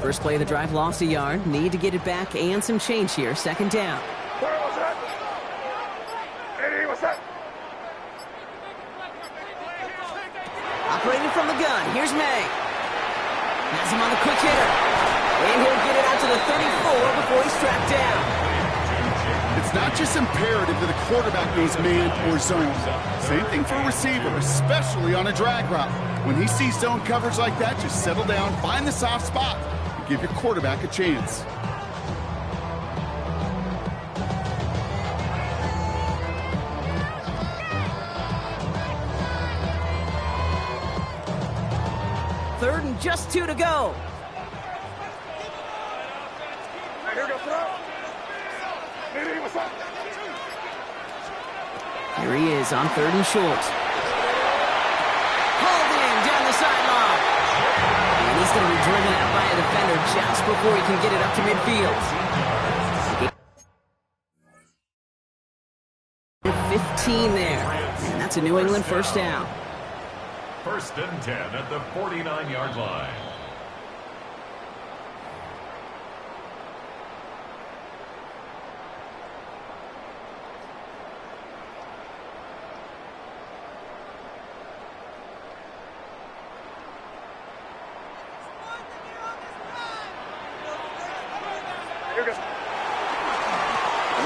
First play of the drive lost a yard. Need to get it back and some change here. Second down. Operating from the gun. Here's May. Has him on the quick hitter. And he'll get it out to the 34 before he's tracked down. It's not just imperative that a quarterback goes man or zone. Same thing for a receiver, especially on a drag route. When he sees zone coverage like that, just settle down, find the soft spot, and give your quarterback a chance. Third and just 2 to go. Here he is on 3rd and short. Hauled in down the sideline. And he's going to be driven out by a defender just before he can get it up to midfield. 15 there. And that's a New England first down. 1st and 10 at the 49-yard line.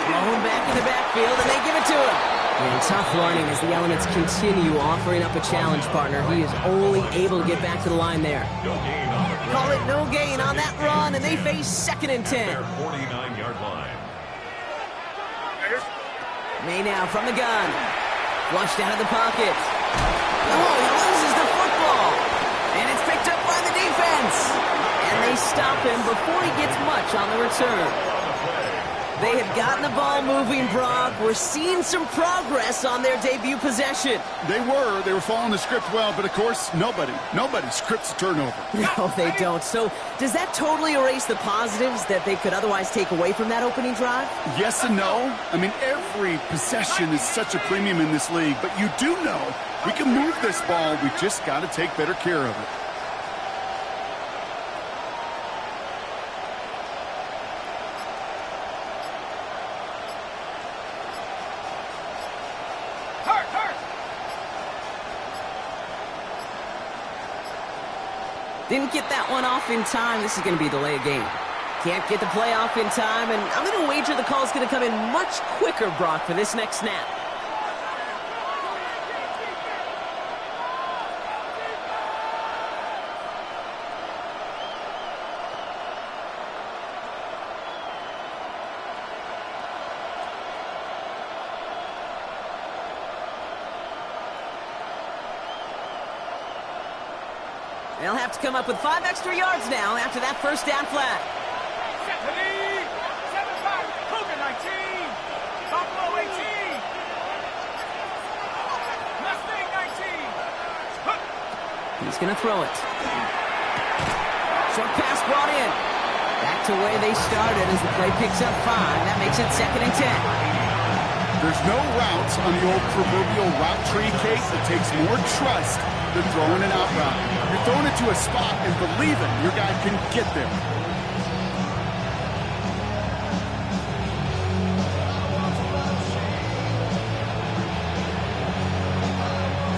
Thrown back in the backfield, and they give it to him. And tough running as the Elements continue offering up a challenge partner. He is only able to get back to the line there. Call it no gain on that run, and they face 2nd and 10. 49-yard line. May now from the gun. Flushed out of the pocket. Oh, he loses the football. And it's picked up by the defense. And they stop him before he gets much on the return. They had gotten the ball moving, Brock. We're seeing some progress on their debut possession. They were following the script well, but of course, nobody scripts a turnover. No, they don't. So does that totally erase the positives that they could otherwise take away from that opening drive? Yes and no. I mean, every possession is such a premium in this league, but you do know we can move this ball. We just got to take better care of it. Didn't get that one off in time. This is going to be a delay of game. Can't get the play off in time, and I'm going to wager the call's going to come in much quicker, Brock, for this next snap. They'll have to come up with 5 extra yards now after that first down flag. Stephanie, 7-5, Hogan 19, Buffalo 18, Mustang 19. He's going to throw it. Short pass brought in. Back to where they started as the play picks up 5. That makes it 2nd and 10. There's no routes on the old proverbial route tree case that takes more trust than throwing an out route. You're throwing it to a spot and believing your guy can get there.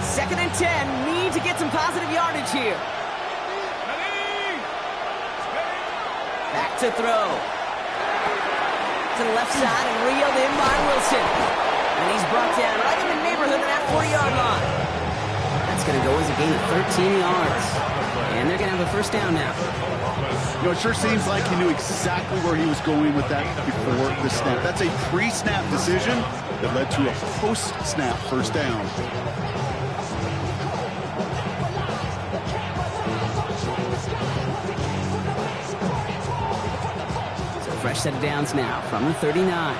Second and 10. Need to get some positive yardage here. Back to throw. To the left side and reeled in by Wilson. And he's brought down right in the neighborhood of that 40-yard line. That's going to go as a gain of 13 yards. And they're going to have a first down now. You know, it sure seems like he knew exactly where he was going with that before the snap. That's a pre-snap decision that led to a post-snap first down. So fresh set of downs now from the 39.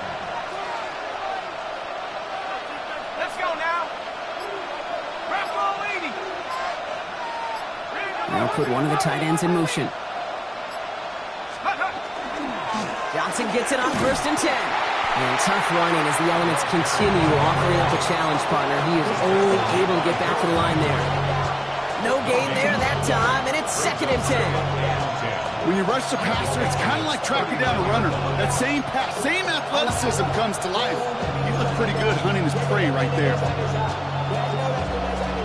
They'll put one of the tight ends in motion. Johnson gets it on 1st and 10. And tough running as the Elements continue offering up a challenge partner. He is only able to get back to the line there. No gain there that time, and it's 2nd and 10. When you rush the passer, it's kind of like tracking down a runner. That same pass, same athleticism comes to life. He looked pretty good hunting his prey right there.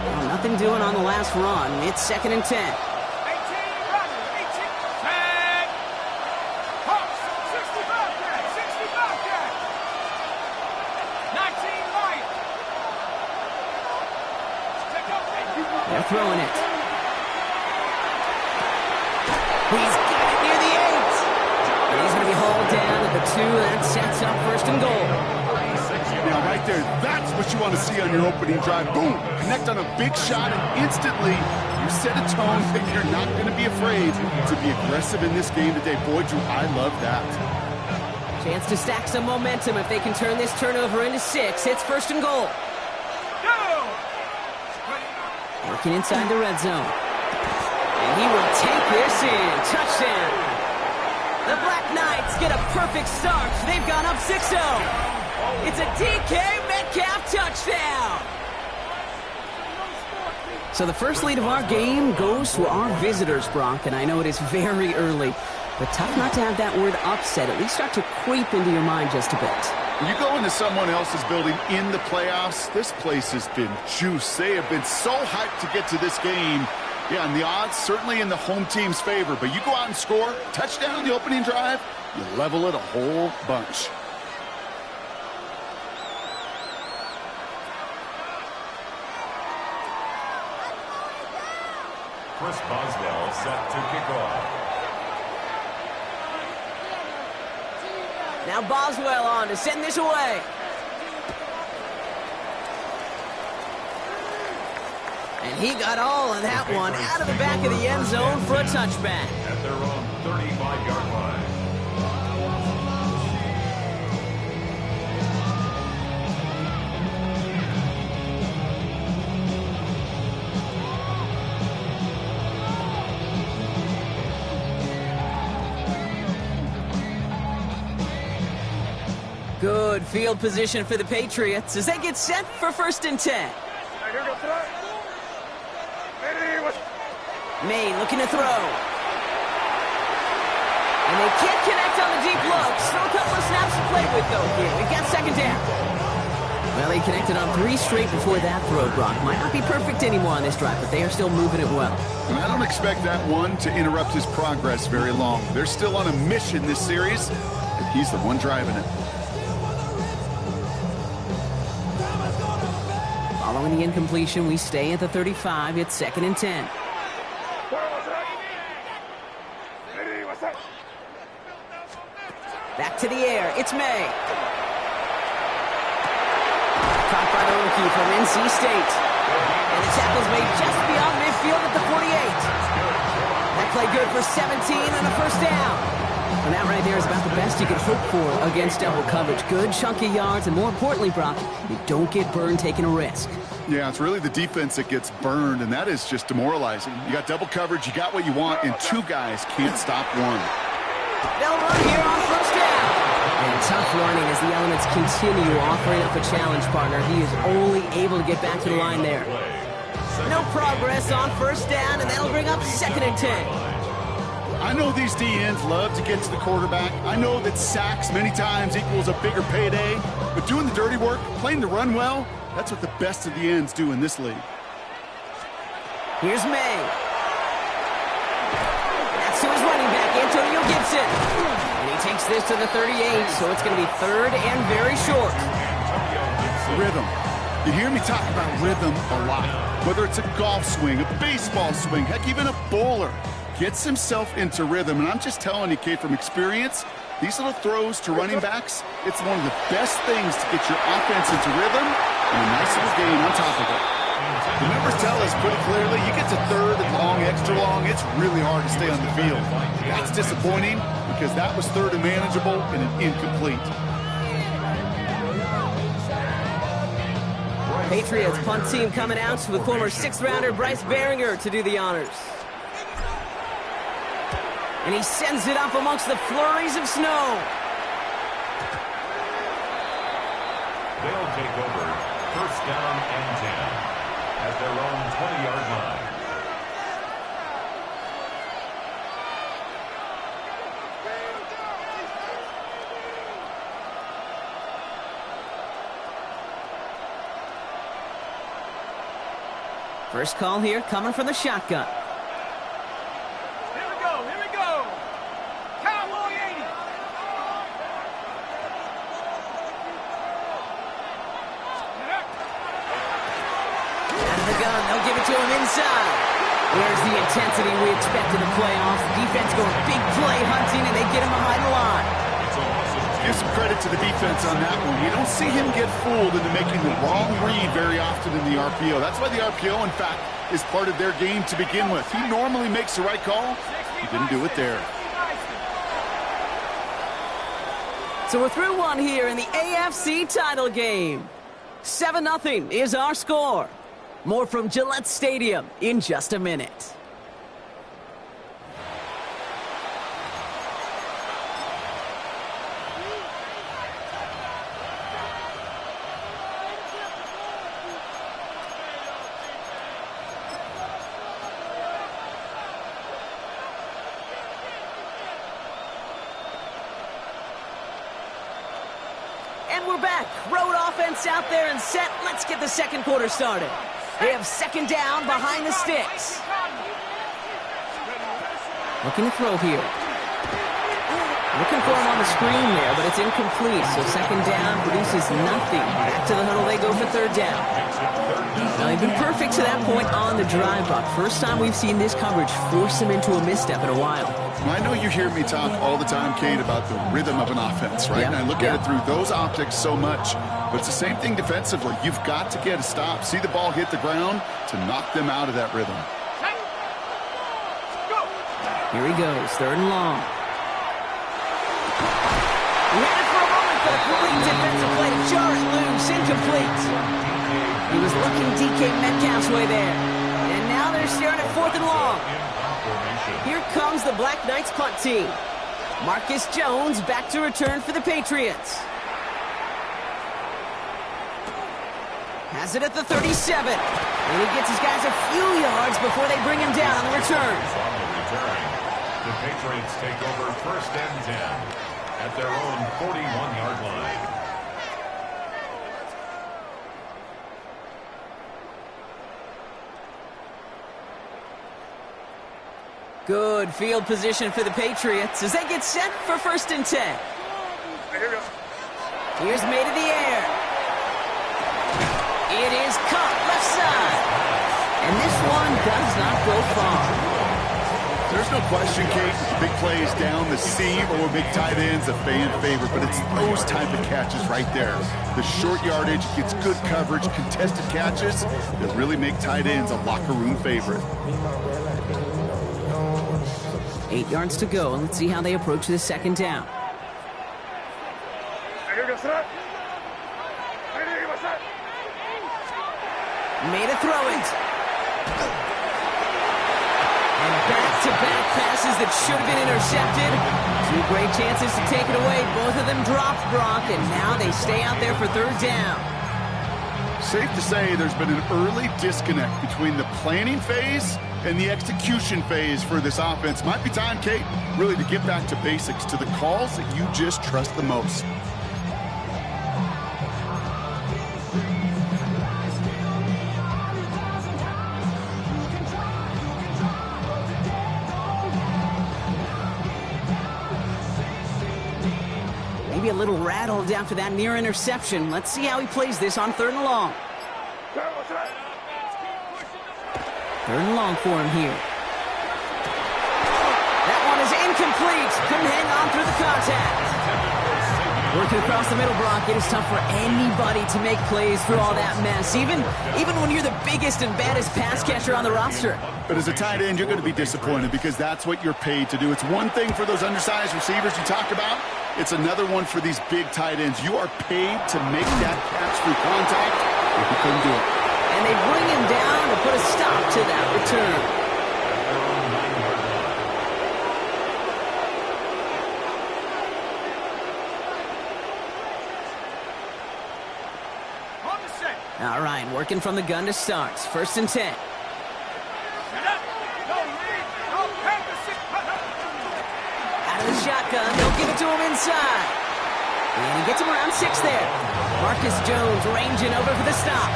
Well, nothing doing on the last run. It's 2nd and 10. 18, Roger, 18, 10. Hawks, 65 back, 65 back. 19, Mike. Check up. They're throwing it. He's got it near the 8. And he's going to be hauled down at the 2. That sets up 1st and goal. Now, right there, that's what you want to see on your opening drive. Boom! Connect on a big shot, and instantly you set a tone that you're not going to be afraid to be aggressive in this game today. Boy, Drew, I love that. Chance to stack some momentum if they can turn this turnover into 6. It's 1st and goal. Go! Working inside the red zone. And he will take this in. Touchdown. The Black Knights get a perfect start. They've gone up 6-0. It's a DK Metcalf touchdown. So the first lead of our game goes to our visitors, Brock. And I know it is very early, but tough not to have that word upset at least start to creep into your mind just a bit. When you go into someone else's building in the playoffs, this place has been juice. They have been so hyped to get to this game. Yeah, and the odds certainly in the home team's favor. But you go out and score, touchdown on the opening drive, you level it a whole bunch. Chris Boswell set to kick off. Now Boswell on to send this away. And he got all of that one out of the back of the end zone for a touchback. At their own 35-yard line. Good field position for the Patriots as they get set for 1st and 10. May looking to throw. And they can't connect on the deep look. Still a couple of snaps to play with, though, here. We've got 2nd down. Well, he connected on 3 straight before that throw, Brock. Might not be perfect anymore on this drive, but they are still moving it well. And I don't expect that one to interrupt his progress very long. They're still on a mission this series, and he's the one driving it. Following the incompletion, we stay at the 35. It's 2nd and 10. Back to the air. It's May. Caught by the rookie from NC State. And the tackle's made just beyond midfield at the 48. That play good for 17 and a 1st down. And that right there is about the best you could hope for against double coverage. Good chunky yards, and more importantly, Brock, you don't get burned taking a risk. Yeah, it's really the defense that gets burned, and that is just demoralizing. You got double coverage, you got what you want, and 2 guys can't stop one. They'll run here on 1st down. And tough running as the elements continue offering up a challenge partner. He is only able to get back to the line there. No progress on 1st down, and that'll bring up 2nd and 10. I know these DNs love to get to the quarterback. I know that sacks many times equals a bigger payday. But doing the dirty work, playing the run well, that's what the best of the ends do in this league. Here's May. That's to his running back, Antonio Gibson. And he takes this to the 38, so it's going to be 3rd and very short. Rhythm. You hear me talk about rhythm a lot. Whether it's a golf swing, a baseball swing, heck, even a bowler. Gets himself into rhythm, and I'm just telling you, Kate, from experience, these little throws to running backs, it's one of the best things to get your offense into rhythm and a nice little game on top of it. The numbers tell us pretty clearly, you get to 3rd and long, extra long, it's really hard to stay on the field. That's disappointing because that was 3rd and manageable and an incomplete. Patriots punt team coming out with former 6th-rounder Bryce Baringer to do the honors. And he sends it up amongst the flurries of snow. They'll take over 1st down and 10 at their own 20-yard line. First call here coming from the shotgun. Here we go, here we go. Cowboy 80. Out of the gun, they'll give it to him inside. Where's the intensity we expect in the playoffs? Defense going big play hunting, and they get him behind the line. Give some credit to the defense on that one. We don't see him get fooled into making the wrong read very often in the RPO. That's why the RPO, in fact, is part of their game to begin with. He normally makes the right call. He didn't do it there. So we're through one here in the AFC title game. 7-0 is our score. More from Gillette Stadium in just a minute. And we're back. Road offense out there and set. Let's get the second quarter started. They have second down behind the sticks. Looking to throw here. Looking for him on the screen there, but it's incomplete. So second down produces nothing. Back to the huddle they go for third down. Now they've been perfect to that point on the drive, Buck. First time we've seen this coverage force them into a misstep in a while. I know you hear me talk all the time, Kate, about the rhythm of an offense, right? Yeah, And I look at it through those optics so much. But it's the same thing defensively. You've got to get a stop, see the ball hit the ground to knock them out of that rhythm. Here he goes, third and long. He had it for a moment, but a complete defensive play to jar it loose, incomplete. He was looking DK Metcalf's way there. And now they're staring at fourth and long. Here comes the Black Knights punt team. Marcus Jones back to return for the Patriots. Has it at the 37. And he gets his guys a few yards before they bring him down on the return. The Patriots take over first and 10 at their own 41-yard line. Good field position for the Patriots as they get set for first and 10. Here's made in the air. It is caught left side. And this one does not go far. There's no question, Kate, big plays down the seam or big tight ends, a fan favorite, but it's those type of catches right there. The short yardage gets good coverage, contested catches that really make tight ends a locker room favorite. 8 yards to go, and let's see how they approach this second down. Made a throw it. And back-to-back passes that should have been intercepted. 2 great chances to take it away. Both of them dropped, Brock, and now they stay out there for third down. Safe to say there's been an early disconnect between the planning phase and the execution phase for this offense. Might be time, Kate, really to get back to basics, to the calls that you just trust the most. Maybe a little rattled after that near interception. Let's see how he plays this on third and long. Third and long for him here. That one is incomplete. Couldn't hang on through the contact. Working across the middle, Brock. It is tough for anybody to make plays through all that mess, even when you're the biggest and baddest pass catcher on the roster. But as a tight end, you're going to be disappointed because that's what you're paid to do. It's one thing for those undersized receivers you talked about. It's another one for these big tight ends. You are paid to make that catch through contact, and you couldn't do it. And they bring him down to put a stop to that return. All right, working from the gun to start. First and 10. Out of the shotgun, they'll give it to him inside. And he gets him around 6 there. Marcus Jones ranging over for the stop.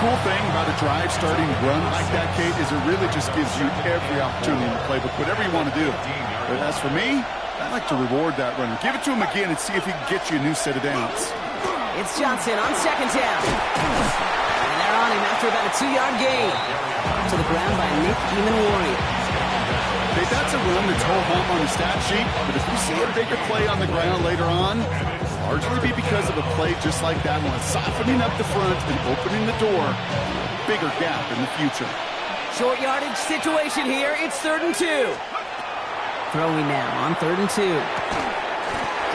cool thing about a drive starting run like that, Kate, is it really just gives you every opportunity in the playbook, whatever you want to do. But as for me, I like to reward that runner. Give it to him again and see if he can get you a new set of downs. It's Johnson on second down. And they're on him after about a 2-yard gain. To the ground by Nick Eamon-Warrior. That's a run that's ho-hum on the stat sheet, but if you see a bigger play on the ground later on, largely be because of a play just like that one, softening up the front and opening the door, bigger gap in the future. Short yardage situation here. It's 3rd and 2. Throwing now on 3rd and 2.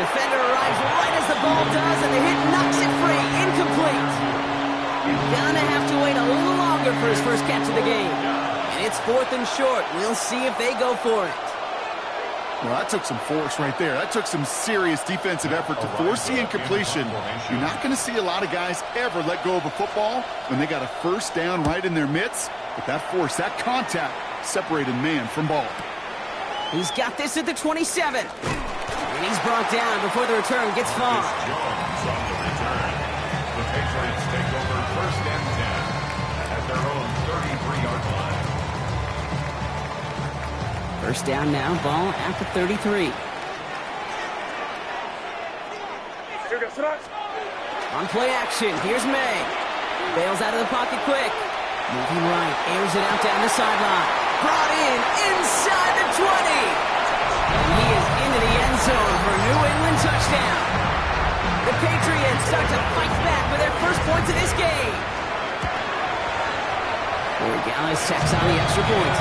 Defender arrives right as the ball does, and the hit knocks it free. Incomplete. Gonna have to wait a little longer for his first catch of the game. And it's 4th and short. We'll see if they go for it. Well, that took some force right there. That took some serious defensive effort to force the incompletion. You're not going to see a lot of guys ever let go of a football when they got a first down right in their midst. But that force, that contact, separated man from ball. He's got this at the 27. And he's brought down before the return gets far. Jones on the return. The Patriots take over 1st and 10 at their own 33-yard line. First down now, ball at the 33. On play action, here's May. Bails out of the pocket quick. Moving right, airs it out down the sideline. Brought in, inside the 20. And he is into the end zone for a New England touchdown. The Patriots start to fight back with their first points of this game. Corey Gallis checks on the extra point.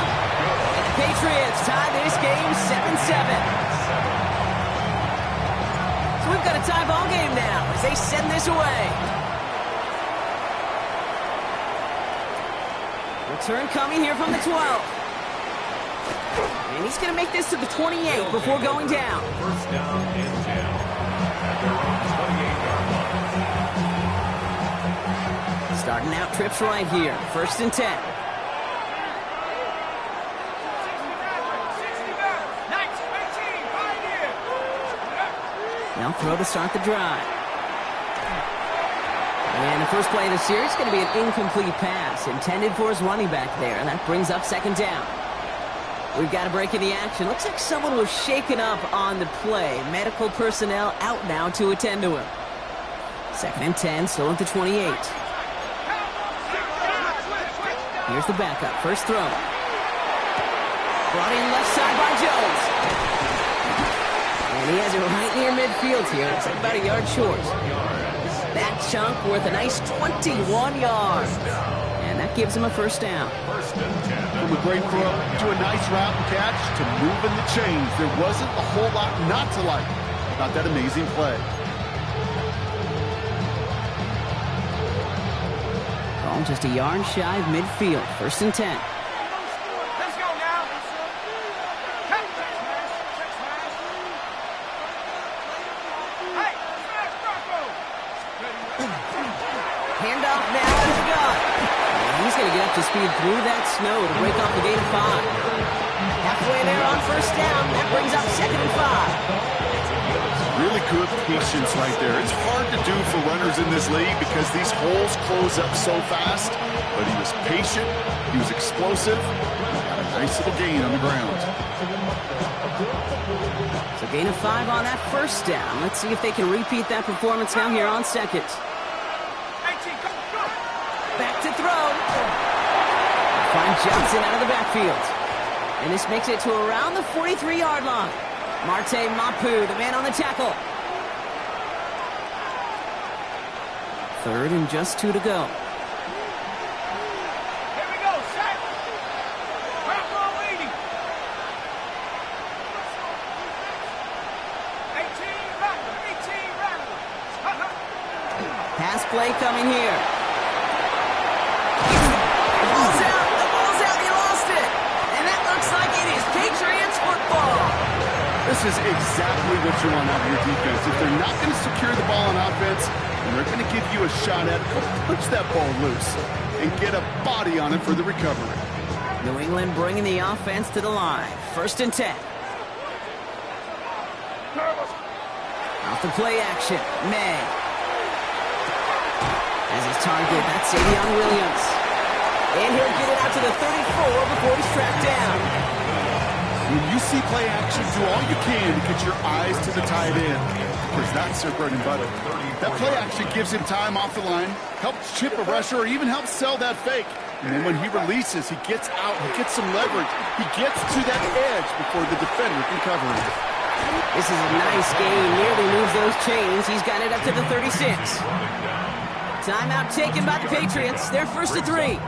Patriots tie this game 7-7. So we've got a tie ball game now as they send this away. Return coming here from the 12. And he's going to make this to the 28 before going down. First down and 10 at their own 28-yard line. Starting out trips right here. 1st and 10. Now throw to start the drive. And the first play of the series is going to be an incomplete pass intended for his running back there. And that brings up 2nd down. We've got a break in the action. Looks like someone was shaken up on the play. Medical personnel out now to attend to him. 2nd and 10, still at the 28. Here's the backup. First throw. Brought in left side by Jones. And he has it right near midfield here. It's about a yard short. That chunk worth a nice 21 yards. And that gives him a first down. From a great throw to a nice route and catch to moving the chains. There wasn't a whole lot not to like about that amazing play. Ball just a yard shy of midfield. 1st and 10. Let's go now. Hey, smash Bronco. Handoff now to the gun. And he's going to get up to speed through that snow to break off the gain of 5. Halfway there on first down. That brings up 2nd and 5. Really good patience right there. It's hard to do for runners in this league because these holes close up so fast. But he was patient. He was explosive. He got a nice little gain on the ground. So gain of 5 on that first down. Let's see if they can repeat that performance now here on 2nd. Back to throw. Find Johnson out of the backfield. And this makes it to around the 43-yard line. Marte Mapu, the man on the tackle. 3rd and just 2 to go. Here we go, set. Bronco leading. 18 Rattlers. Pass play coming here. The ball's out. The ball's out. He lost it. And that looks like it is Patriots football. This is exactly what you want out of your defense. If they're not going to secure the ball on offense, then they're going to give you a shot at it. Go punch that ball loose and get a body on it for the recovery. New England bringing the offense to the line. 1st and 10. Off the play action. May. As his target, that's Savion Williams. And he'll get it out to the 34 before he's tracked down. When you see play action, do all you can to get your eyes to the tight end, because that's their bread and butter. That play action gives him time off the line, helps chip a rusher, or even helps sell that fake. And then when he releases, he gets out, he gets some leverage. He gets to that edge before the defender can cover him. This is a nice gain, nearly moves those chains. He's got it up to the 36. Timeout taken by the Patriots. They're first to 3.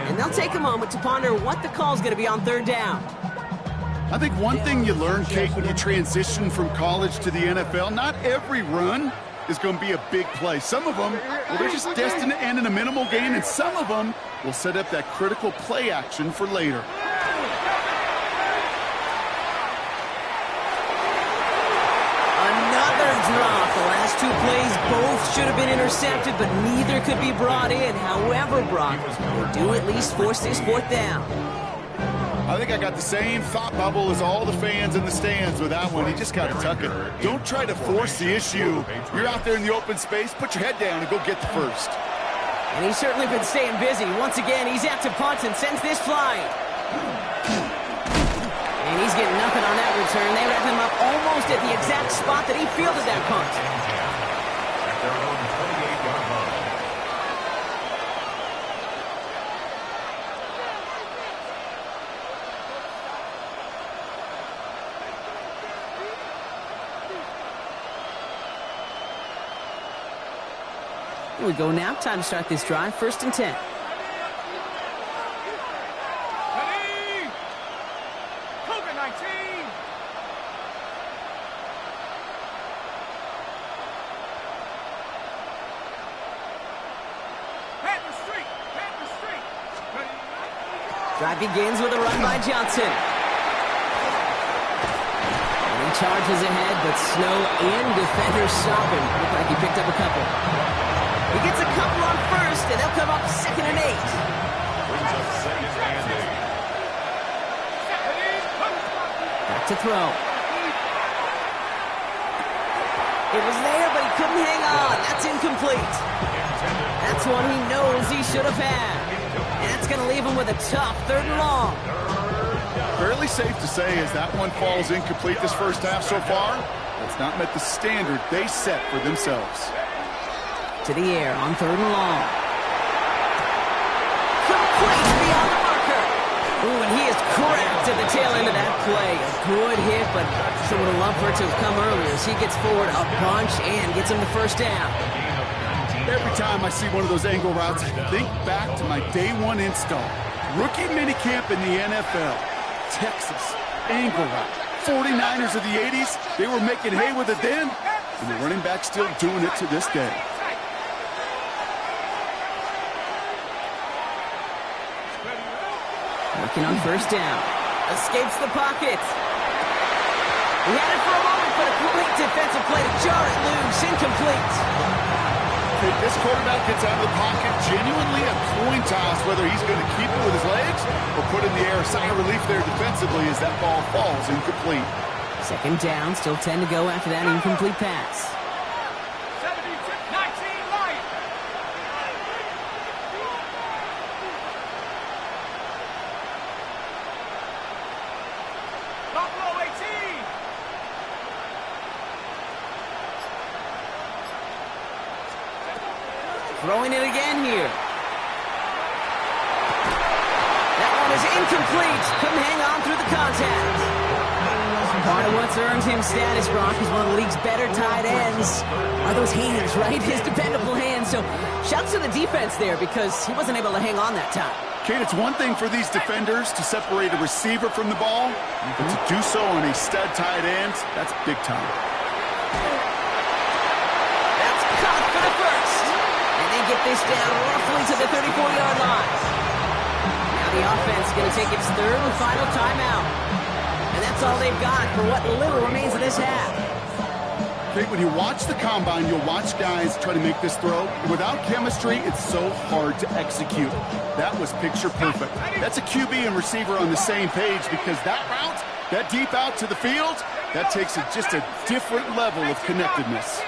And they'll take a moment to ponder what the call's going to be on third down. I think one thing you learn, Kate, when you transition from college to the NFL, not every run is going to be a big play. Some of them, well, they're just destined to end in a minimal gain, and some of them will set up that critical play action for later. Another drop. The last 2 plays both should have been intercepted, but neither could be brought in. However, Brock, they do at least force this 4th down. I think I got the same thought bubble as all the fans in the stands with that one. You just got to tuck it. Don't try to force the issue. You're out there in the open space. Put your head down and go get the first. And he's certainly been staying busy. Once again, he's out to punt and sends this flying. And he's getting nothing on that return. They wrap him up almost at the exact spot that he fielded that punt. At their own 28-yard line. Here we go now. Time to start this drive. 1st and 10. Ready? COVID-19. Panther Street. Panther Street. Ready? Drive begins with a run by Johnson. And he charges ahead, but Snow and defenders stop him. Look like he picked up a couple. He gets a couple on 1st, and they'll come up 2nd and 8. Brings up 2nd and 8. Back to throw. It was there, but he couldn't hang on. That's incomplete. That's one he knows he should have had. And that's going to leave him with a tough 3rd and long. Fairly safe to say as that one falls incomplete this first half so far, it's not met the standard they set for themselves. To the air on 3rd and long. Complete beyond the marker. Ooh, and he is cracked at the tail end of that play. A good hit, but someone would love for it to have come earlier as he gets forward a bunch and gets him the 1st down. Every time I see one of those angle routes, I think back to my day 1 install. Rookie minicamp in the NFL. Texas, angle route. 49ers of the 80s, they were making hay with it then, and the running back still doing it to this day. Working on 1st down. Escapes the pocket. He had it for a moment, but a great defensive play to jar it loose. Incomplete. If this quarterback gets out of the pocket, genuinely a coin toss whether he's going to keep it with his legs or put in the air. A sigh of relief there defensively as that ball falls incomplete. 2nd down, still 10 to go after that incomplete pass. 19 Lions. Buffalo 18. Throwing it again here. That one is incomplete. Couldn't hang on through the contact. Part of what's earned him status, Brock, is one of the league's better tight ends. Are those hands, right? His dependable hands. So shouts to the defense there because he wasn't able to hang on that time. Kate, it's one thing for these defenders to separate a receiver from the ball, but to do so on a stud tight end, that's big time. That's caught for the 1st. And they get this down roughly to the 34-yard line. Now the offense is going to take its 3rd and final timeout. And that's all they've got for what little remains of this half. Kate, when you watch the combine, you'll watch guys try to make this throw. Without chemistry, it's so hard to execute. That was picture perfect. That's a QB and receiver on the same page because that route, that deep out to the field, that takes just a different level of connectedness.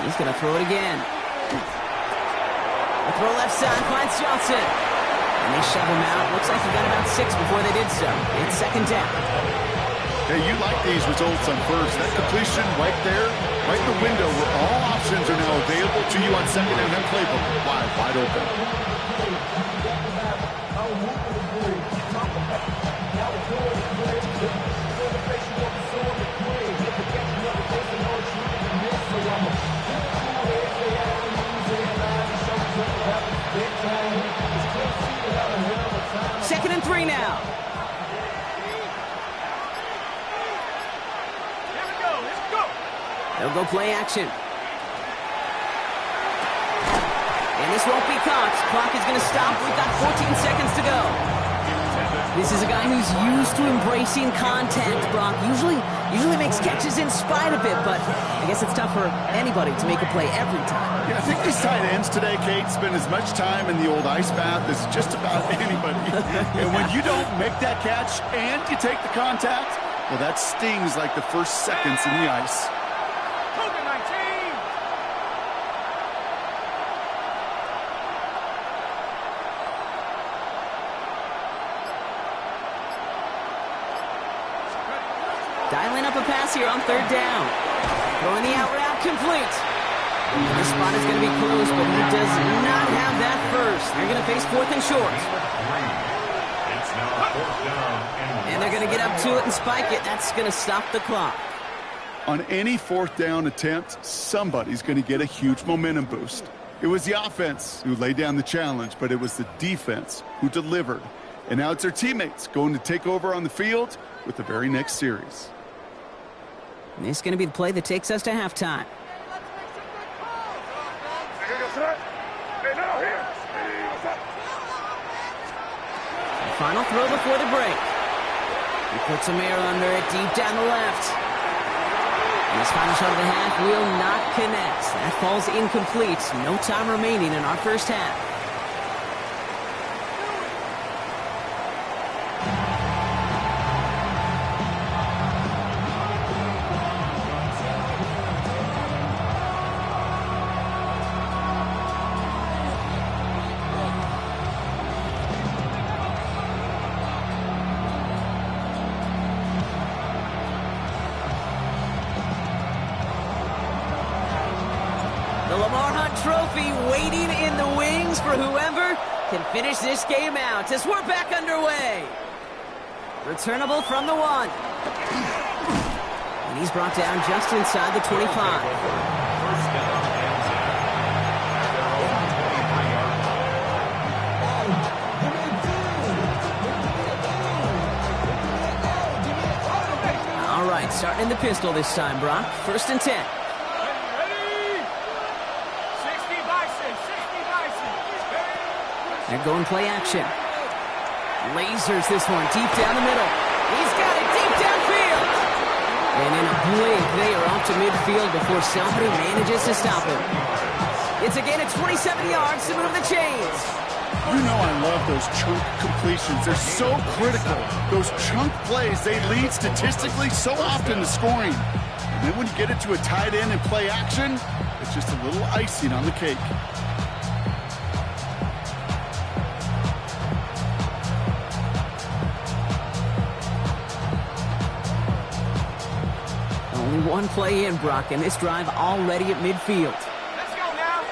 He's going to throw it again. The throw left side finds Johnson. And they shove him out. Looks like he got about 6 before they did so. It's second down. Hey, you like these results on first. That completion right there, right in the window where all options are now available to you on second down. That playbook wide open. Second and 3 now. Here we go. They'll go play action. And this won't be caught. Clock is going to stop. We've got 14 seconds to go. This is a guy who's used to embracing contact, Brock. Usually makes catches in spite of it, but I guess it's tough for anybody to make a play every time. Yeah, I think these tight ends today, Kate, spend as much time in the old ice bath as just about anybody. And when you don't make that catch and you take the contact, well, that stings like the first seconds in the ice. Cougar 19. Dialing up a pass here on third down. Throwing the out route complete. And this spot is going to be close, but he does not have that first. They're going to face 4th and short. It's now 4th down. And they're going to get up to it and spike it. That's going to stop the clock. On any 4th down attempt, somebody's going to get a huge momentum boost. It was the offense who laid down the challenge, but it was the defense who delivered. And now it's their teammates going to take over on the field with the very next series. And this is going to be the play that takes us to halftime. The final throw before the break. He puts some air under it deep down the left. And his final shot of the half will not connect. That falls incomplete. No time remaining in our first half. The Lamar Hunt Trophy waiting in the wings for whoever can finish this game out as we're back underway. Returnable from the 1. And he's brought down just inside the 25. All right, starting in the pistol this time, Brock. 1st and 10. They're going play action. Lasers this one deep down the middle. He's got it deep downfield. And in a blink, they are off to midfield before somebody manages to stop him. It's a gain of 27 yards to move the chains. You know I love those chunk completions. They're so critical. Those chunk plays, they lead statistically so often to scoring. And then when you get it to a tight end and play action, it's just a little icing on the cake. Only one play in, Brock, and this drive already at midfield. Let's go now.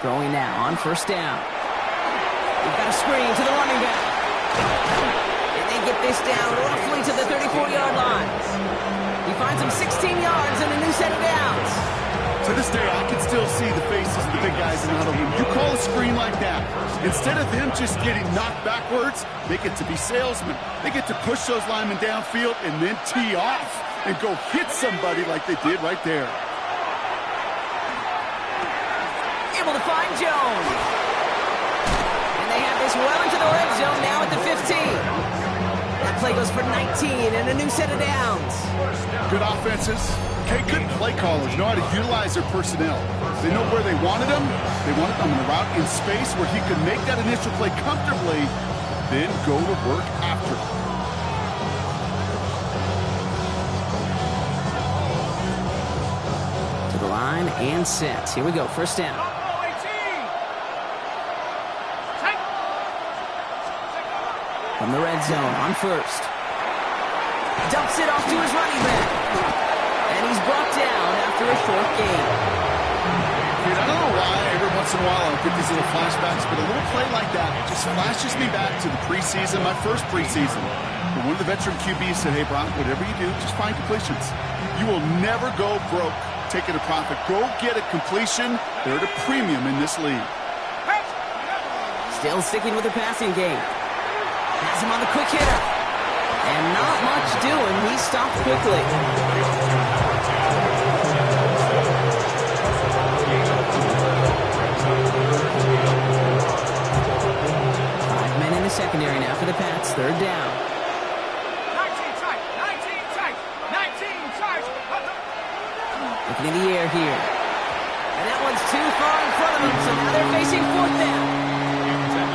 Throwing now on 1st down. We've got a screen to the running back. And they get this down roughly to the 34-yard line. He finds him 16 yards and a new set of downs. To this day, I can still see the faces of the big guys in the huddle. When you call a screen like that, instead of them just getting knocked backwards, they get to be salesmen. They get to push those linemen downfield and then tee off and go hit somebody like they did right there. Able to find Jones. And they have this well into the red zone now at the 15. That play goes for 19 and a new set of downs. Good offenses. Okay, good play callers know how to utilize their personnel. They know where they wanted them. They wanted them on the route in space where he could make that initial play comfortably, then go to work after. line and set. Here we go, first down. Ball 18. Take. From the red zone on first. Dumps it off to his running back. And he's brought down after a short gain. Dude, I don't know why every once in a while I get these little flashbacks, but a little play like that just flashes me back to the preseason, my first preseason. But one of the veteran QBs said, hey, Brock, whatever you do, just find completions. You will never go broke taking a profit. Go get a completion. They're at a premium in this league. Still sticking with the passing game. Has him on the quick hitter. And not much doing. He stopped quickly. 5 men in the secondary now for the Pats. Third down. 19 tight. 19 tight. 19 tight. Looking in the air here. And that one's too far in front of him, so now they're facing fourth down.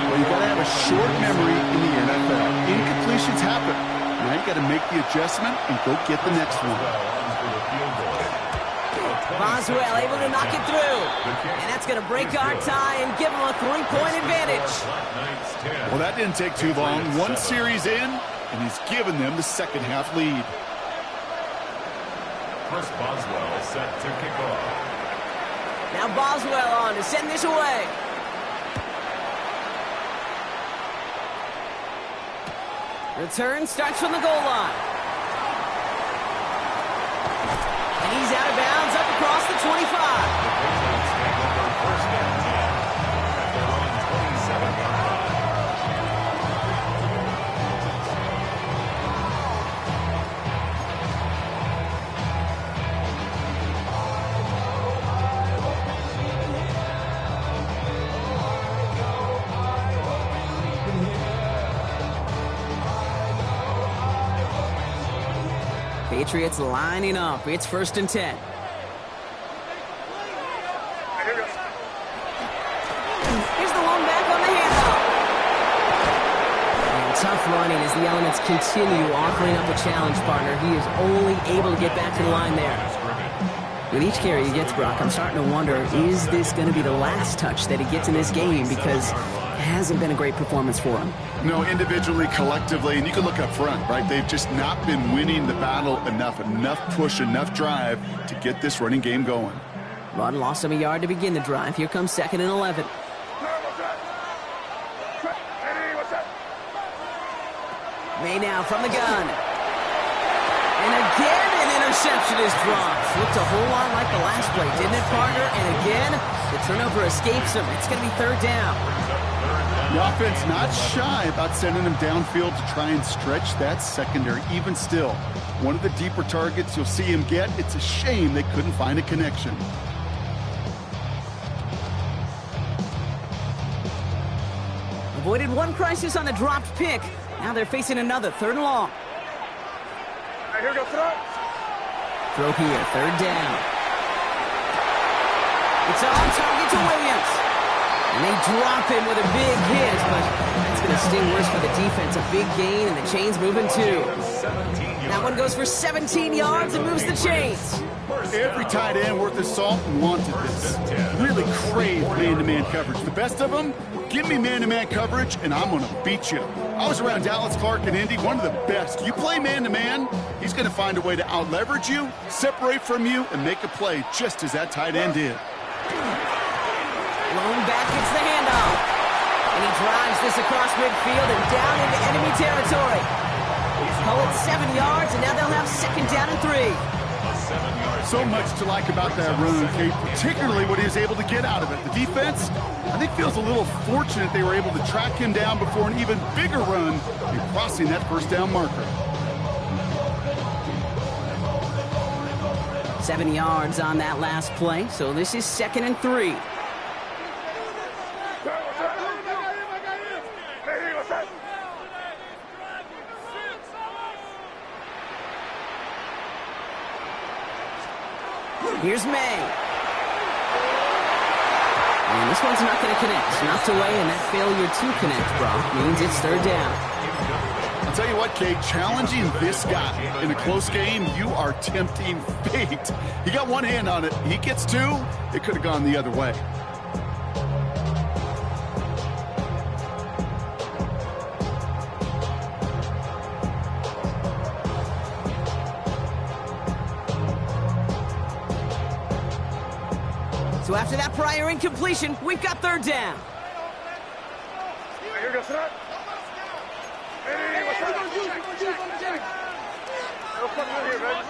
Well, you got to have a short memory in the NFL. Incompletions happen. Now you got to make the adjustment and go get the next one. Boswell able to knock it through. And that's going to break our tie and give him a 3-point advantage. Well, that didn't take too long. One series in, and he's given them the second half lead. Chris Boswell set to kick off. Now Boswell on to send this away. Return starts from the goal line. And he's out of bounds up across the 25. First and 10 at their own 27-yard line. Patriots lining up. It's first and 10. Here's the one back on the handoff. And tough running as the elements continue offering up a challenge partner. He is only able to get back to the line there. With each carry he gets, Brock, I'm starting to wonder, is this going to be the last touch that he gets in this game? Because it hasn't been a great performance for him. No, individually, collectively, and you can look up front, right? They've just not been winning the battle enough push, enough drive to get this running game going. Run lost him a yard to begin the drive. Here comes second and 11. May now from the gun. And again, an interception is dropped. Looked a whole lot like the last play, didn't it, partner? And again, the turnover escapes him. It's going to be third down. The offense not shy about sending him downfield to try and stretch that secondary. Even still, one of the deeper targets you'll see him get. It's a shame they couldn't find a connection. Avoided one crisis on the dropped pick. Now they're facing another, third and long. Here we go, throw. Throw here, third down. It's on target to Williams. And they drop him with a big hit, but that's going to sting worse for the defense. A big gain, and the chains moving too. That one goes for 17 yards and moves the chains. Every tight end worth his salt wanted this. Really craved man-to-man coverage. The best of them, give me man-to-man coverage, and I'm going to beat you. I was around Dallas Clark and Indy, one of the best. You play man-to-man, he's going to find a way to out-leverage you, separate from you, and make a play just as that tight end did. Lone back gets the handoff. And he drives this across midfield and down into enemy territory. Call it 7 yards, and now they'll have second down and 3. So much to like about that run, Kate, particularly what he was able to get out of it. The defense, I think, feels a little fortunate they were able to track him down before an even bigger run in crossing that first down marker. 7 yards on that last play, so this is second and 3. Here's May. And this one's not going to connect. Knocked away, and that failure to connect, Brock, means it's third down. A Tell you what, Kate, challenging this guy in a close game, you are tempting fate. He got one hand on it. He gets two. It could have gone the other way. So after that prior incompletion, we've got third down. Here goes that. Hey, what's up? No fucking here, man.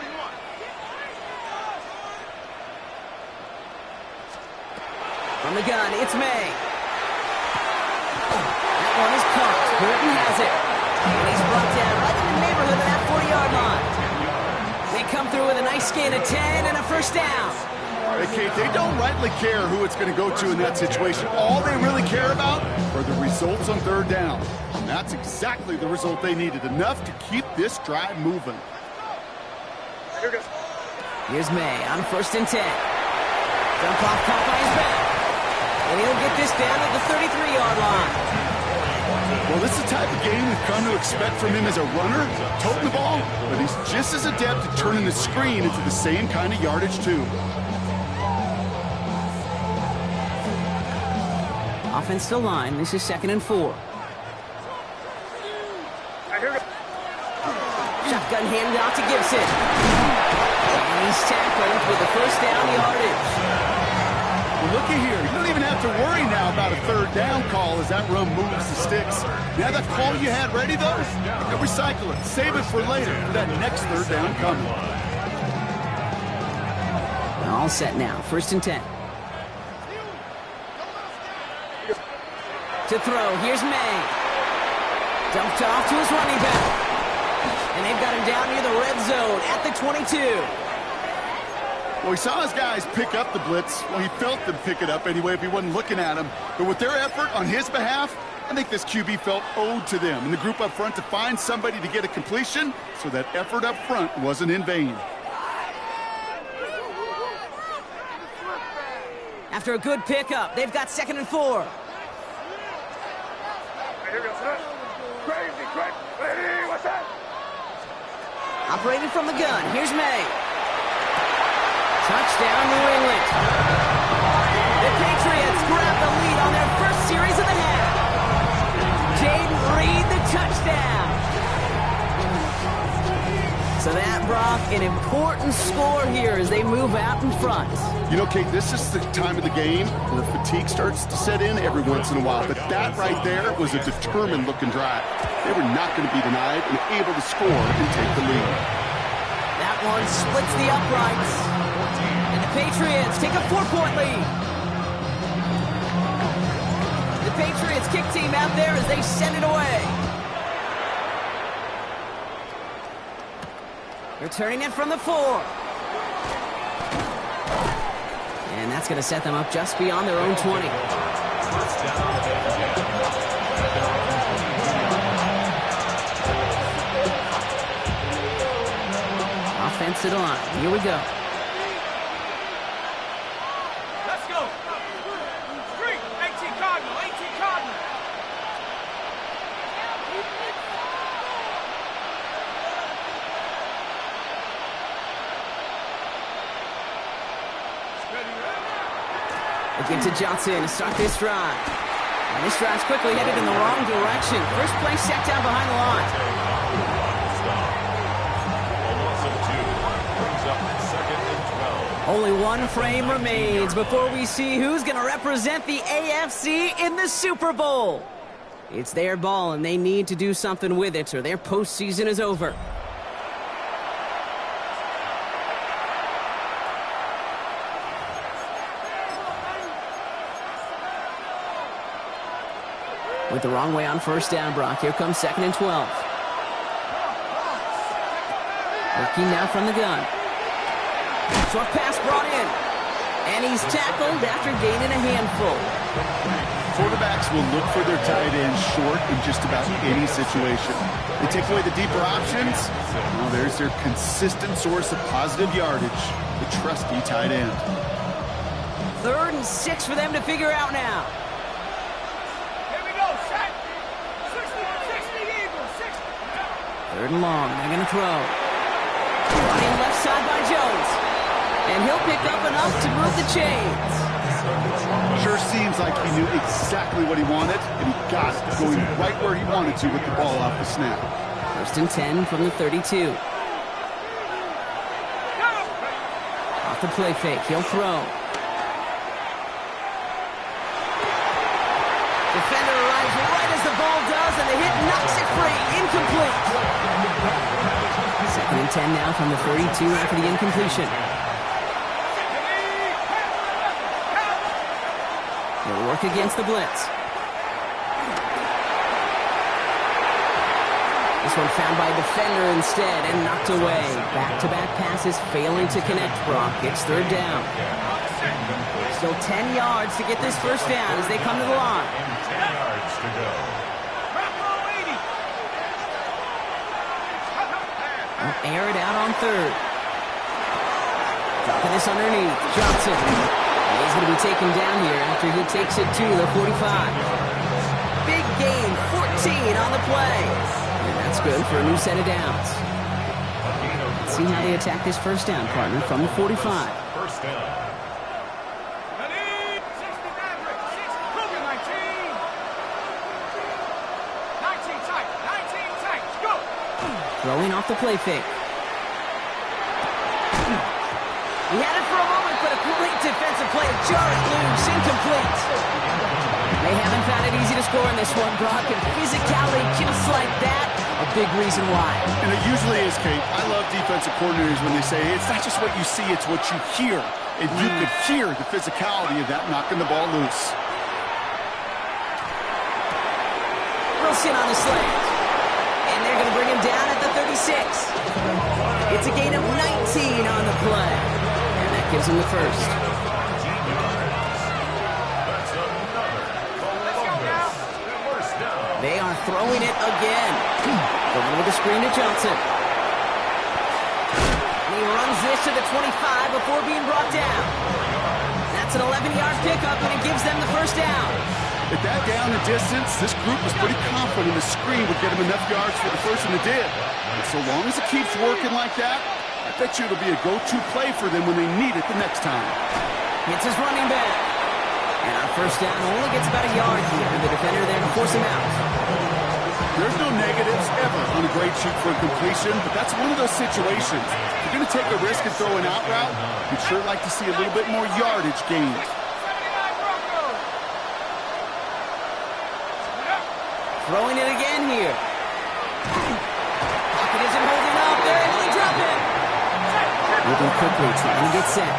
From the gun, it's May. That one is caught. Burton has it. And he's brought down right in the neighborhood of that 40-yard line. They come through with a nice gain of 10 and a first down. Hey, Kate, they don't rightly care who it's going to go to in that situation. All they really care about are the results on third down. And that's exactly the result they needed, enough to keep this drive moving. Here goes. Here's May on 1st and 10. Dump off caught by his back. And he'll get this down at the 33-yard line. Well, this is the type of game we've come to expect from him as a runner, toting the ball, but he's just as adept at turning the screen into the same kind of yardage, too. Offensive line, this is 2nd and 4. Shotgun handed out to Gibson. And he's tackled with the first down yardage. Well, looky here. You don't even have to worry now about a third down call as that run moves the sticks. Now that call you had ready, though, you can recycle it. Save it for later for that next third down coming. All set now. 1st and 10. To throw, here's May. Dumped off to his running back. And they've got him down near the red zone at the 22. Well, he saw his guys pick up the blitz. Well, he felt them pick it up anyway if he wasn't looking at him. But with their effort on his behalf, I think this QB felt owed to them and the group up front to find somebody to get a completion, so that effort up front wasn't in vain. After a good pickup, they've got 2nd and 4. Here goes that. Crazy, crazy. Hey, what's that? Operating from the gun, here's May. Touchdown, New England. The Patriots grab the lead on their first series of the half. Jaden Reed, the touchdown. So that, Brock, an important score here as they move out in front. You know, Kate, this is the time of the game where fatigue starts to set in every once in a while. But that right there was a determined-looking drive. They were not going to be denied and able to score and take the lead. That one splits the uprights. And the Patriots take a 4-point lead. The Patriots kick team out there as they send it away. Returning it from the 4. And that's going to set them up just beyond their own 20. Offensive line. Here we go. Let's go. 3, 18 Cardinal, 18 Cardinal. Again to Johnson to start this drive. And this drive's quickly headed in the wrong direction. First play set down behind the line. Only one frame remains before we see who's going to represent the AFC in the Super Bowl. It's their ball, and they need to do something with it, or their postseason is over. With the wrong way on first down, Brock. Here comes 2nd and 12. Working now from the gun. Short pass brought in. And he's tackled after gaining a handful. Quarterbacks will look for their tight end short in just about any situation. They take away the deeper options. Well, there's their consistent source of positive yardage, the trusty tight end. 3rd and 6 for them to figure out now. Here we go, set. 60, Eagles, 60. Third and long. They're going to throw. Running left side by Jones. And he'll pick up enough to move the chains. Sure seems like he knew exactly what he wanted, and he got it, going right where he wanted to with the ball off the snap. First and 10 from the 32. Off the play fake. He'll throw. Defender arrives right as the ball does, and the hit knocks it free. Incomplete. Second and 10 now from the 32 after the incompletion. He'll work against the blitz. This one found by a defender instead and knocked away. Back-to-back passes failing to connect, Brock. It's third down. Still 10 yards to get this first down as they come to the line. 10 yards to go. They'll air it out on third. Dropping this underneath. Johnson. He's going to be taken down here after he takes it to the 45. Big gain, 14 on the play. And that's good for a new set of downs. Let's see how they attack this first down, partner, from the 45. First down. Ready? 60 Maverick. 6 Kruger, 19. 19 tight. 19 tight. Let's go. Throwing off the play fake. He had it for a moment, but a complete defensive play. Jar it loose, incomplete. They haven't found it easy to score in this one, Brock, and physicality just like that, a big reason why. And it usually is, Kate. I love defensive coordinators when they say it's not just what you see, it's what you hear. And you could hear the physicality of that knocking the ball loose. Wilson on the slant. And they're going to bring him down at the 36. It's a gain of 19 on the play. And that gives him the first. They are throwing it again. Going with the screen to Johnson. And he runs this to the 25 before being brought down. That's an 11-yard pickup, and it gives them the first down. At that down and distance, this group was pretty confident the screen would get him enough yards for the first, and it did. And so long as it keeps working like that, I bet you it'll be a go-to play for them when they need it the next time. It's his running back. And our first down only gets about a yard here. The defender there to force him out. There's no negatives ever on a grade sheet for a completion, but that's one of those situations. If you're going to take a risk and throw an out route, you'd sure like to see a little bit more yardage gained. Throwing it again here. Pocket isn't holding up. They're able to drop it. Moving quickly, trying to get set.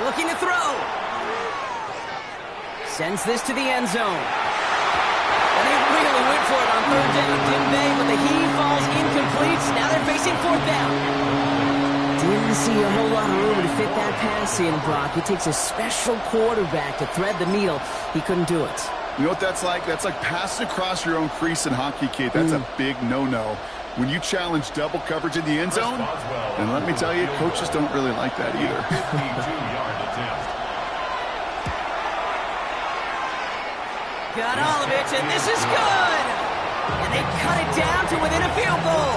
Looking to throw. Sends this to the end zone. And they really went for it on third down, didn't they? But the heave falls incomplete. Now they're facing fourth down. Didn't see a whole lot of room to fit that pass in, Brock. It takes a special quarterback to thread the needle. He couldn't do it. You know what that's like? That's like passing across your own crease in hockey, kid. That's a big no-no. When you challenge double coverage in the end zone, and let me tell you, coaches don't really like that either. 52-yard attempt. Got Olovich, and this is good! And they cut it down to within a field goal.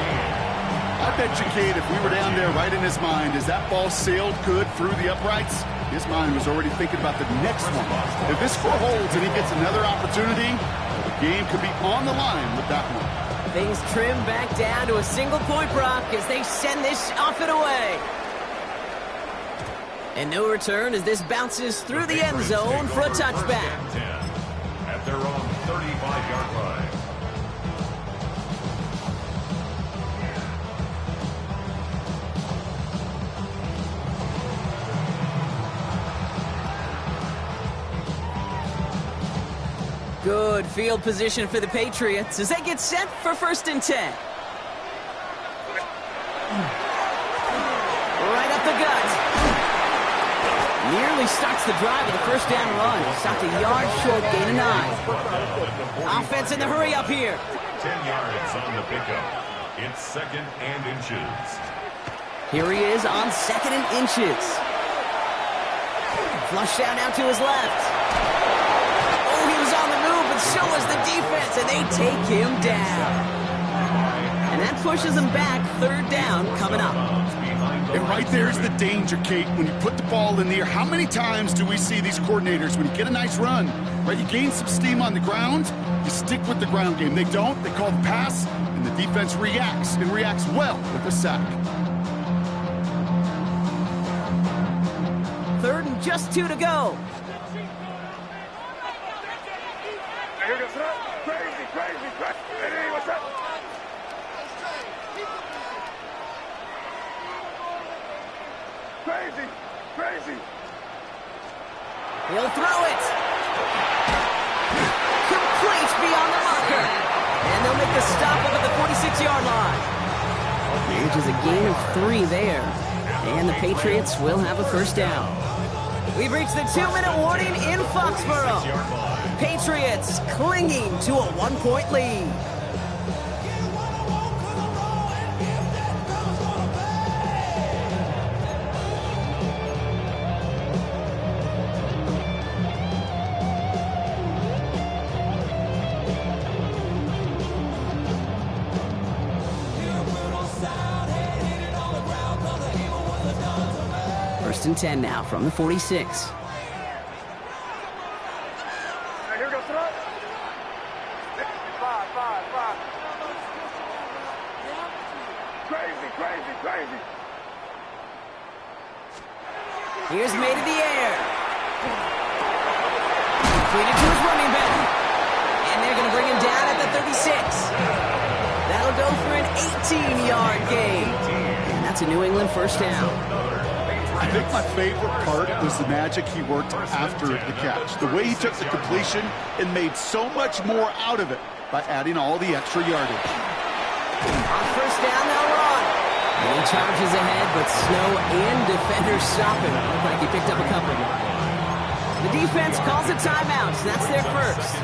I bet you, Kate, if we were down there right in his mind, as that ball sailed good through the uprights, his mind was already thinking about the next one. If this score holds and he gets another opportunity, the game could be on the line with that one. Things trim back down to a single point, Brock, as they send this off and away. And no return as this bounces through the end zone for a touchback. At their own 35-yard line. Good field position for the Patriots as they get set for first and 10. Right up the gut. Nearly starts the drive with a first down run. Stopped a yard short, gain of 9. Offense in the hurry up here. 10 yards on the pickup. It's second and inches. Here he is on second and inches. Flushed out now to his left. Oh, he was on the move, but so was the defense, and they take him down. And that pushes him back. Third down coming up. And right there's the danger, Kate. When you put the ball in the air, how many times do we see these coordinators, when you get a nice run, right, you gain some steam on the ground, you stick with the ground game. They don't, they call the pass, and the defense reacts, and reacts well with a sack. Third and just 2 to go. Here goes crazy, crazy, crazy. Hey, what's up? Crazy, crazy. He'll throw it. Complete beyond the marker. And they'll make the stop up at the 46-yard line. Manages a gain of 3 there. And the Patriots will have a first down. We've reached the 2-minute warning in Foxborough. Patriots clinging to a 1-point lead. First and 10 now from the 46. Here goes throw. 5. Crazy, crazy, crazy. Here's made in the air. Completed to his running back. And they're going to bring him down at the 36. That'll go for an 18-yard gain. And that's a New England first down. I think my favorite part was the magic he worked after the catch. The way he took the completion and made so much more out of it by adding all the extra yardage. On first down, they'll run. And he charges ahead, but Snow and defenders stop him. Looked like he picked up a couple. The defense calls a timeout, so that's their first.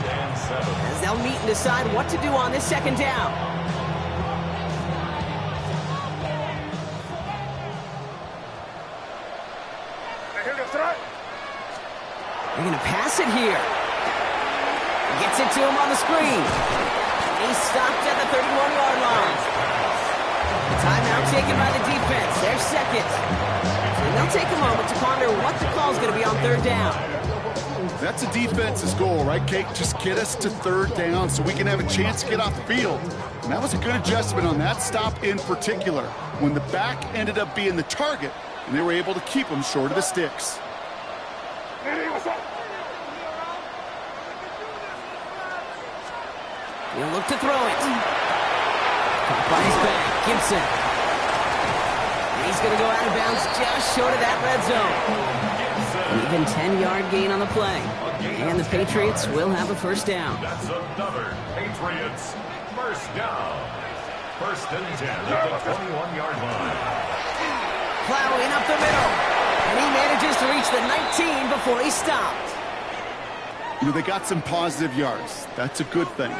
As they'll meet and decide what to do on this second down. They're going to pass it here. Gets it to him on the screen. He's stopped at the 31-yard line. The timeout taken by the defense. Their second. And they'll take a moment to ponder what the call is going to be on third down. That's a defense's goal, right, Kate? Just get us to third down so we can have a chance to get off the field. And that was a good adjustment on that stop in particular, when the back ended up being the target, and they were able to keep him short of the sticks. He'll look to throw it. Caught by his back, Gibson. And he's going to go out of bounds just short of that red zone. An even 10-yard gain on the play. And the Patriots will have a first down. That's another Patriots first down. First and 10 at the 21-yard line. Plowing up the middle. And he manages to reach the 19 before he stopped. You know, they got some positive yards. That's a good thing.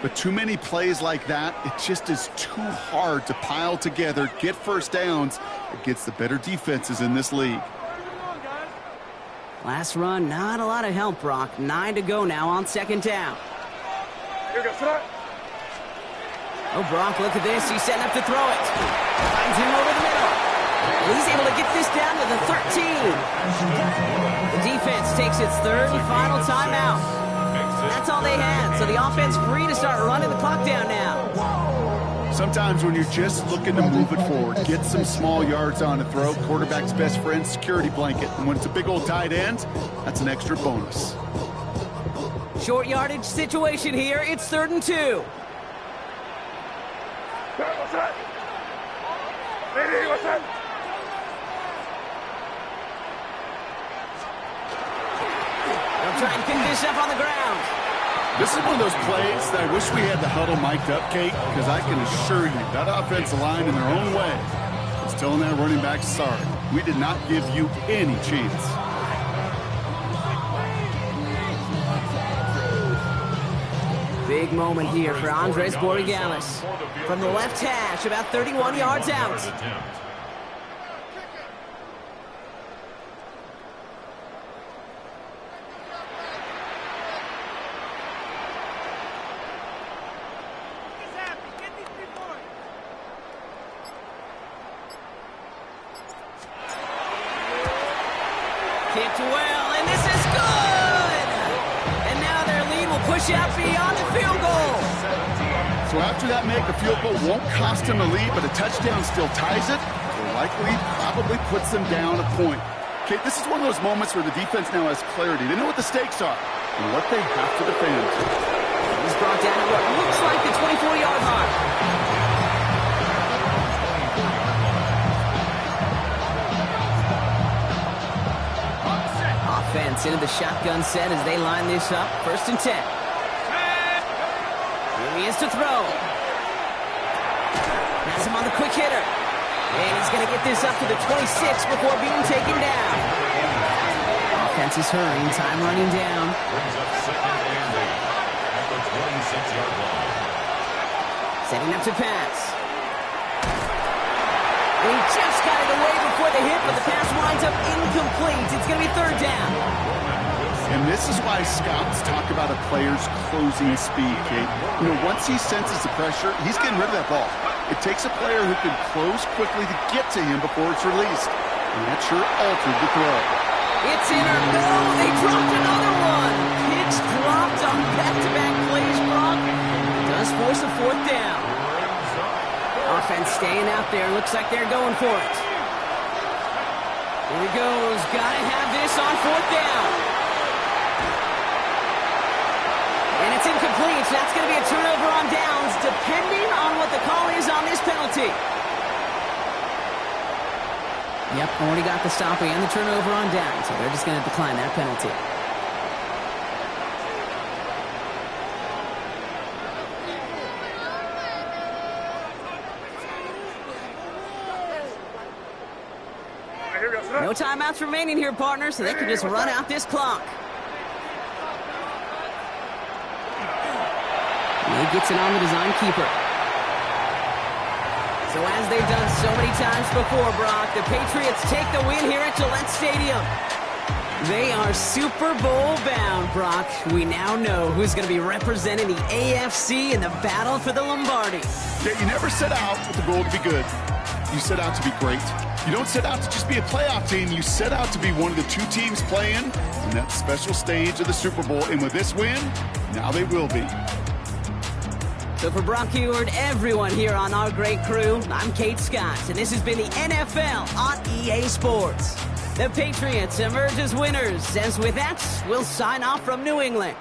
But too many plays like that, it just is too hard to pile together, get first downs against the better defenses in this league. Last run, not a lot of help, Brock. 9 to go now on second down. Oh, Brock, look at this. He's setting up to throw it. Finds him over the middle. And he's able to get this down to the 13. The defense takes its third and final timeout. That's all they had, so the offense free to start running the clock down now. Sometimes when you're just looking to move it forward, get some small yards on the throw, quarterback's best friend, security blanket. And when it's a big old tight end, that's an extra bonus. Short yardage situation here. It's 3rd and 2. What's that? Lady, what's that? They'll try and pin this up on the ground. This is one of those plays that I wish we had the huddle mic'd up, Kate, because I can assure you that offensive line in their own way is telling that running back, sorry, we did not give you any chance. Big moment here for Andres Borregales. From the left hash, about 31 yards out. shot beyond the field goal. So after that make, a field goal won't cost him the lead, but a touchdown still ties it, or likely probably puts them down a point. Okay, this is one of those moments where the defense now has clarity. They know what the stakes are and what they have to defend. He's brought down at what looks like the 24-yard line. Offense into the shotgun set as they line this up. 1st and 10. Here he is to throw. Has him on the quick hitter. And he's going to get this up to the 26 before being taken down. Offense is hurrying. Time running down. Brings up 2nd and 8 at the 26-yard line. Setting up to pass. He just got it away before the hit, but the pass winds up incomplete. It's going to be 3rd down. And this is why scouts talk about a player's closing speed, Kate. You know, once he senses the pressure, he's getting rid of that ball. It takes a player who can close quickly to get to him before it's released. And that sure altered the throw. It's in or no, they dropped another one. It's dropped on back-to-back plays, Brock. Does force a 4th down. Offense staying out there. Looks like they're going for it. Here he goes. Gotta have this on 4th down. And it's incomplete. So that's going to be a turnover on downs, depending on what the call is on this penalty. Yep, already got the stop and the turnover on down, so they're just going to decline that penalty. No timeouts remaining here, partner, so they can just run out this clock. And he gets it on the design keeper. So as they've done so many times before, Brock, the Patriots take the win here at Gillette Stadium. They are Super Bowl bound, Brock. We now know who's going to be representing the AFC in the battle for the Lombardi. Yeah, you never set out with the goal to be good. You set out to be great. You don't set out to just be a playoff team. You set out to be one of the 2 teams playing in that special stage of the Super Bowl. And with this win, now they will be. So for Brock Huard, everyone here on our great crew, I'm Kate Scott, and this has been the NFL on EA Sports. The Patriots emerge as winners, as with that, we'll sign off from New England.